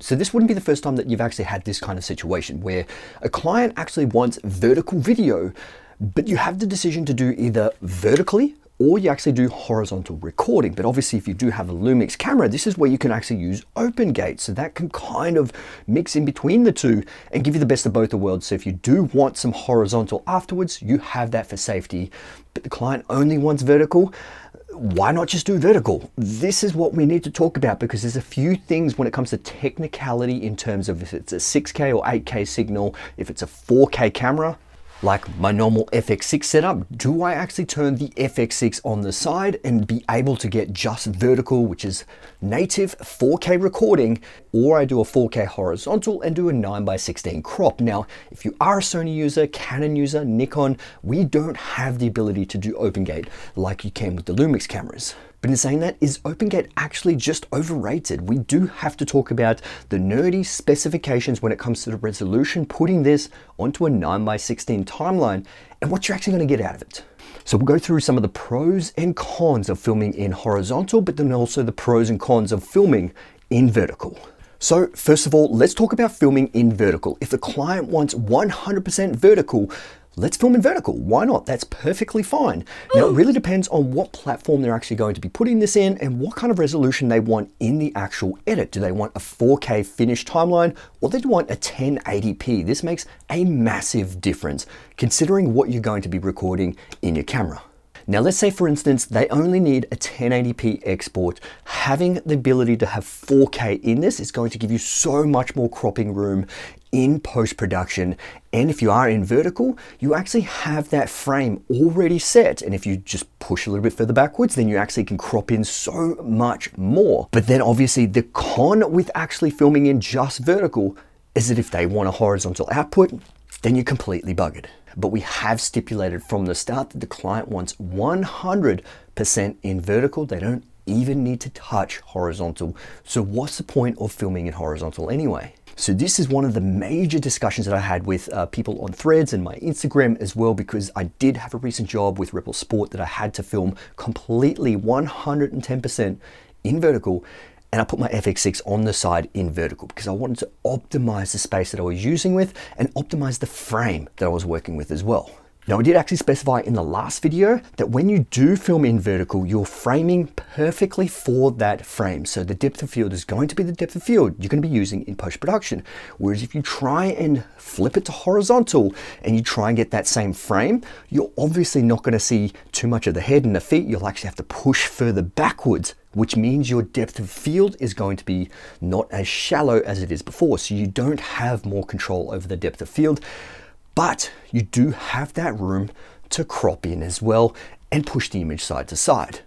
So this wouldn't be the first time that you've actually had this kind of situation where a client actually wants vertical video, but you have the decision to do either vertically or you actually do horizontal recording. But obviously if you do have a Lumix camera, this is where you can actually use OpenGate. So that can kind of mix in between the two and give you the best of both the worlds. So if you do want some horizontal afterwards, you have that for safety, but the client only wants vertical. Why not just do vertical? This is what we need to talk about, because there's a few things when it comes to technicality in terms of if it's a 6K or 8K signal, if it's a 4K camera, like my normal FX6 setup, do I actually turn the FX6 on the side and be able to get just vertical, which is native 4K recording, or I do a 4K horizontal and do a 9:16 crop? Now, if you are a Sony user, Canon user, Nikon, we don't have the ability to do OpenGate like you can with the Lumix cameras. But in saying that, is OpenGate actually just overrated? We do have to talk about the nerdy specifications when it comes to the resolution, putting this onto a 9:16 timeline and what you're actually going to get out of it. So we'll go through some of the pros and cons of filming in horizontal, but then also the pros and cons of filming in vertical. So first of all, let's talk about filming in vertical. If the client wants 100% vertical, let's film in vertical. Why not? That's perfectly fine. Now, it really depends on what platform they're actually going to be putting this in and what kind of resolution they want in the actual edit. Do they want a 4K finished timeline, or do they want a 1080p? This makes a massive difference considering what you're going to be recording in your camera. Now, let's say, for instance, they only need a 1080p export. Having the ability to have 4K in this is going to give you so much more cropping room in post-production. And if you are in vertical, you actually have that frame already set. And if you just push a little bit further backwards, then you actually can crop in so much more. But then obviously the con with actually filming in just vertical is that if they want a horizontal output, then you're completely buggered. But we have stipulated from the start that the client wants 100% in vertical. They don't even need to touch horizontal. So what's the point of filming in horizontal anyway? So this is one of the major discussions that I had with people on Threads and my Instagram as well, because I did have a recent job with Ripple Sport that I had to film completely 110% in vertical. And I put my FX6 on the side in vertical because I wanted to optimize the space that I was using with and optimize the frame that I was working with as well. Now, I did actually specify in the last video that when you do film in vertical, you're framing perfectly for that frame. So the depth of field is going to be the depth of field you're going to be using in post-production. Whereas if you try and flip it to horizontal and you try and get that same frame, you're obviously not going to see too much of the head and the feet. You'll actually have to push further backwards, which means your depth of field is going to be not as shallow as it is before. So you don't have more control over the depth of field, but you do have that room to crop in as well and push the image side to side.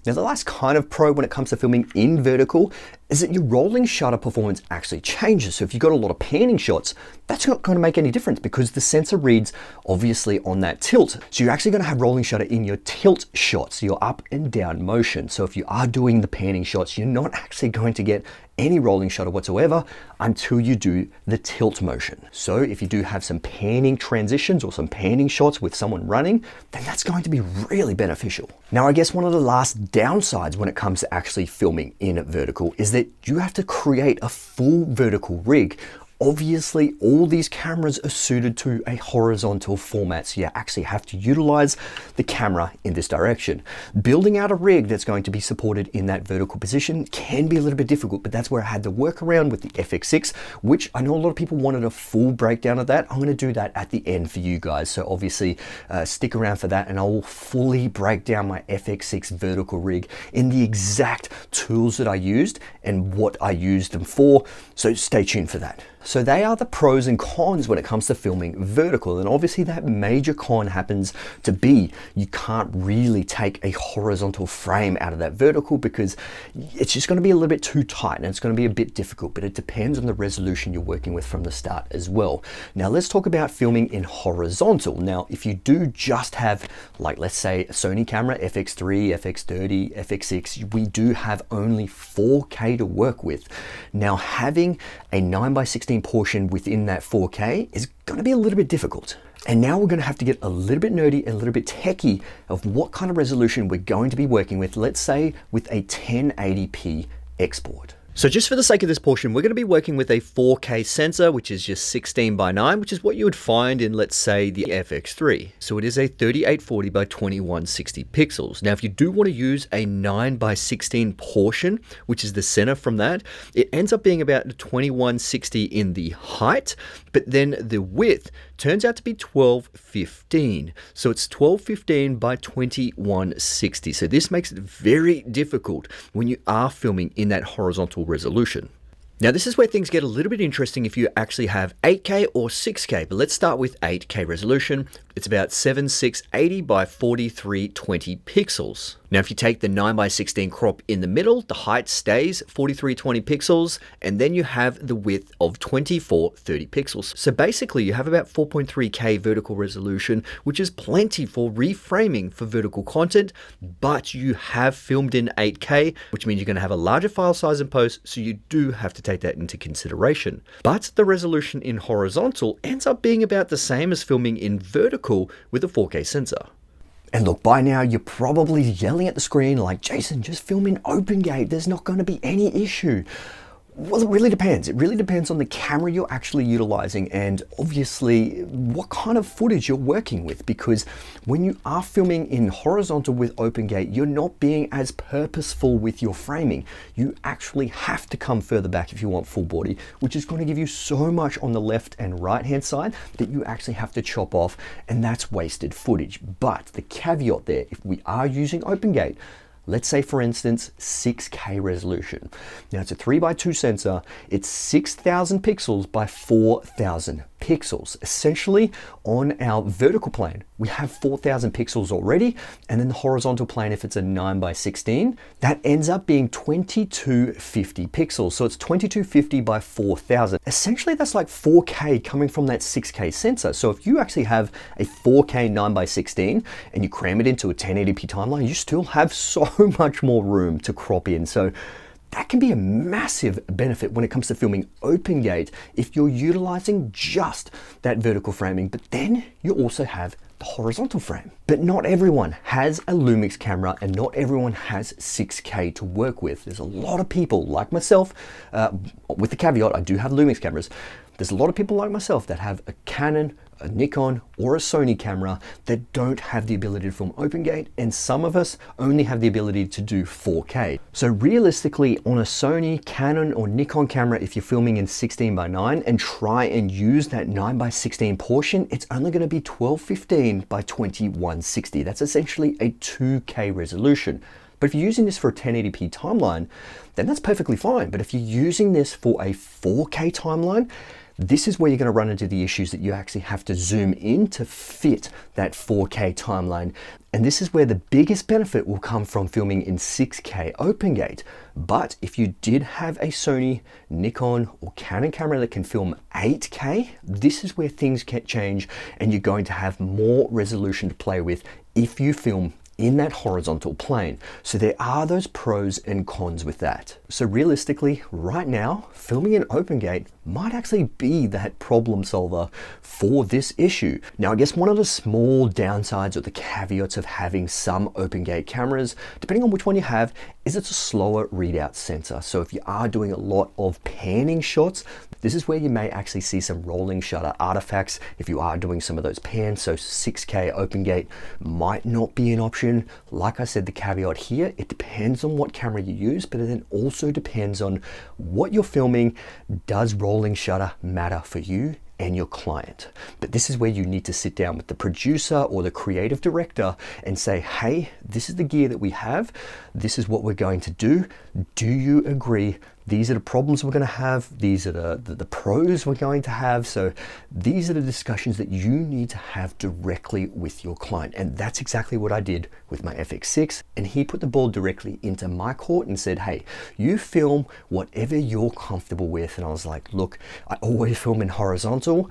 Now, the last kind of pro when it comes to filming in vertical is that your rolling shutter performance actually changes. So if you've got a lot of panning shots, that's not going to make any difference because the sensor reads obviously on that tilt. So you're actually going to have rolling shutter in your tilt shots, your up and down motion. So if you are doing the panning shots, you're not actually going to get any rolling shutter whatsoever until you do the tilt motion. So if you do have some panning transitions or some panning shots with someone running, then that's going to be really beneficial. Now, I guess one of the last downsides when it comes to actually filming in vertical is that you have to create a full vertical rig. Obviously, all these cameras are suited to a horizontal format, so you actually have to utilize the camera in this direction. Building out a rig that's going to be supported in that vertical position can be a little bit difficult, but that's where I had to work around with the FX6, which I know a lot of people wanted a full breakdown of that. I'm going to do that at the end for you guys, so obviously stick around for that, and I will fully break down my FX6 vertical rig in the exact tools that I used and what I used them for, so stay tuned for that. So they are the pros and cons when it comes to filming vertical. And obviously that major con happens to be you can't really take a horizontal frame out of that vertical because it's just going to be a little bit too tight and it's going to be a bit difficult, but it depends on the resolution you're working with from the start as well. Now let's talk about filming in horizontal. Now, if you do just have, like, let's say a Sony camera, FX3, FX30, FX6, we do have only 4K to work with. Now, having a 9:16 portion within that 4K is going to be a little bit difficult. And now we're going to have to get a little bit nerdy and a little bit techie of what kind of resolution we're going to be working with, let's say with a 1080p export. So just for the sake of this portion, we're going to be working with a 4K sensor, which is just 16:9, which is what you would find in, let's say, the FX3. So it is a 3840 by 2160 pixels. Now, if you do want to use a 9:16 portion, which is the center from that, it ends up being about 2160 in the height, but then the width turns out to be 1215. So it's 1215 by 2160. So this makes it very difficult when you are filming in that horizontal resolution. Now this is where things get a little bit interesting if you actually have 8K or 6K, but let's start with 8K resolution. It's about 7680 by 4320 pixels. Now if you take the 9:16 crop in the middle, the height stays 4320 pixels, and then you have the width of 2430 pixels. So basically you have about 4.3K vertical resolution, which is plenty for reframing for vertical content, but you have filmed in 8K, which means you're going to have a larger file size in post, so you do have to take that into consideration. But the resolution in horizontal ends up being about the same as filming in vertical with a 4K sensor. And look, by now you're probably yelling at the screen like, Jason, just film in OpenGate. There's not going to be any issue. Well, it really depends. It really depends on the camera you're actually utilizing and obviously what kind of footage you're working with, because when you are filming in horizontal with OpenGate, you're not being as purposeful with your framing. You actually have to come further back if you want full body, which is going to give you so much on the left and right hand side that you actually have to chop off, and that's wasted footage. But the caveat there, if we are using OpenGate, let's say for instance 6K resolution. Now it's a 3x2 sensor, it's 6000 pixels by 4000 pixels. Essentially on our vertical plane we have 4000 pixels already, and then the horizontal plane, if it's a 9:16, that ends up being 2250 pixels. So it's 2250 by 4000. Essentially that's like 4K coming from that 6K sensor. So if you actually have a 4K 9:16 and you cram it into a 1080p timeline, you still have so much more room to crop in. So that can be a massive benefit when it comes to filming OpenGate if you're utilizing just that vertical framing, but then you also have the horizontal frame. But not everyone has a Lumix camera and not everyone has 6K to work with. There's a lot of people like myself, with the caveat, I do have Lumix cameras. There's a lot of people like myself that have a Canon, a Nikon, or a Sony camera that don't have the ability to film OpenGate, and some of us only have the ability to do 4K. So realistically, on a Sony, Canon, or Nikon camera, if you're filming in 16:9 and try and use that 9:16 portion, it's only going to be 1215 by 2160. That's essentially a 2K resolution. But if you're using this for a 1080p timeline, then that's perfectly fine. But if you're using this for a 4K timeline, this is where you're going to run into the issues that you actually have to zoom in to fit that 4K timeline. And this is where the biggest benefit will come from filming in 6K OpenGate. But if you did have a Sony, Nikon, or Canon camera that can film 8K, this is where things can change and you're going to have more resolution to play with if you film in that horizontal plane. So there are those pros and cons with that. So realistically, right now, filming in OpenGate might actually be that problem solver for this issue. Now, I guess one of the small downsides or the caveats of having some OpenGate cameras, depending on which one you have, is it's a slower readout sensor. So if you are doing a lot of panning shots, this is where you may actually see some rolling shutter artifacts if you are doing some of those pans. So 6K OpenGate might not be an option. Like I said, the caveat here, it depends on what camera you use, but it then also depends on what you're filming. Does rolling shutter matter for you and your client? But this is where you need to sit down with the producer or the creative director and say, hey, this is the gear that we have. This is what we're going to do. Do you agree? These are the problems we're going to have. These are the pros we're going to have. So these are the discussions that you need to have directly with your client. And that's exactly what I did with my FX6. And he put the ball directly into my court and said, hey, you film whatever you're comfortable with. And I was like, look, I always film in horizontal.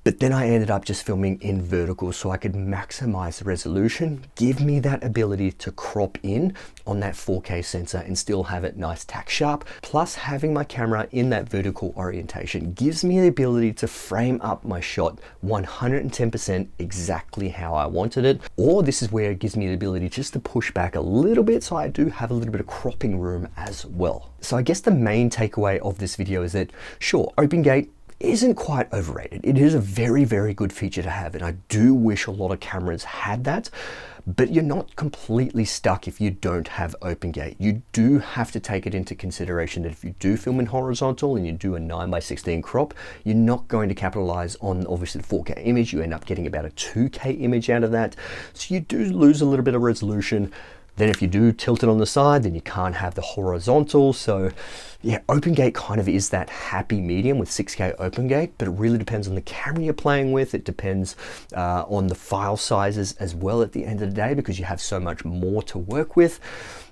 But then I ended up just filming in vertical so I could maximize the resolution, give me that ability to crop in on that 4K sensor and still have it nice tack sharp. Plus having my camera in that vertical orientation gives me the ability to frame up my shot 110% exactly how I wanted it. Or this is where it gives me the ability just to push back a little bit so I do have a little bit of cropping room as well. So I guess the main takeaway of this video is that sure, OpenGate isn't quite overrated. It is a very, very good feature to have, and I do wish a lot of cameras had that, but you're not completely stuck if you don't have OpenGate. You do have to take it into consideration that if you do film in horizontal and you do a 9:16 crop, you're not going to capitalize on obviously the 4K image. You end up getting about a 2K image out of that, so you do lose a little bit of resolution. Then if you do tilt it on the side, then you can't have the horizontal. So yeah, OpenGate kind of is that happy medium with 6K OpenGate, but it really depends on the camera you're playing with. It depends on the file sizes as well at the end of the day, because you have so much more to work with.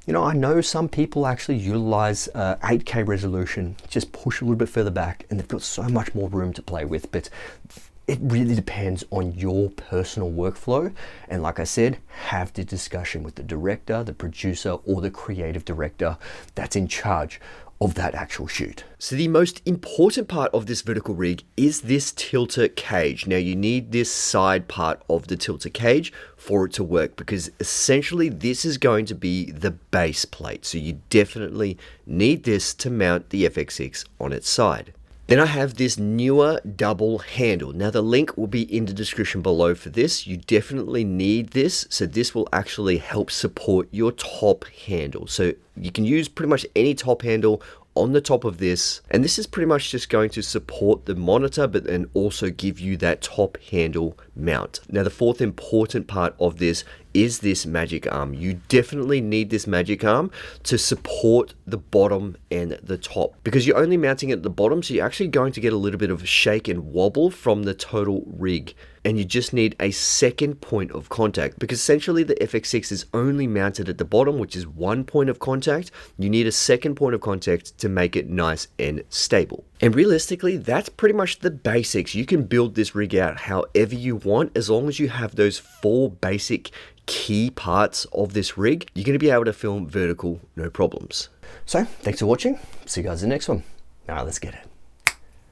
You know, I know some people actually utilize 8K resolution, just push a little bit further back, and they've got so much more room to play with. But it really depends on your personal workflow. And like I said, have the discussion with the director, the producer, or the creative director that's in charge of that actual shoot. So the most important part of this vertical rig is this tilter cage. Now you need this side part of the tilter cage for it to work, because essentially this is going to be the base plate. So you definitely need this to mount the FX6 on its side. Then I have this newer double handle. Now the link will be in the description below for this. You definitely need this. So this will actually help support your top handle. So you can use pretty much any top handle on the top of this, and this is pretty much just going to support the monitor, but then also give you that top handle mount. Now the fourth important part of this is this magic arm. You definitely need this magic arm to support the bottom and the top, because you're only mounting it at the bottom, so you're actually going to get a little bit of a shake and wobble from the total rig. And you just need a second point of contact, because essentially the FX6 is only mounted at the bottom, which is one point of contact. You need a second point of contact to make it nice and stable. And realistically, that's pretty much the basics. You can build this rig out however you want, as long as you have those 4 basic key parts of this rig. You're going to be able to film vertical, no problems. So thanks for watching. See you guys in the next one. All right, let's get it.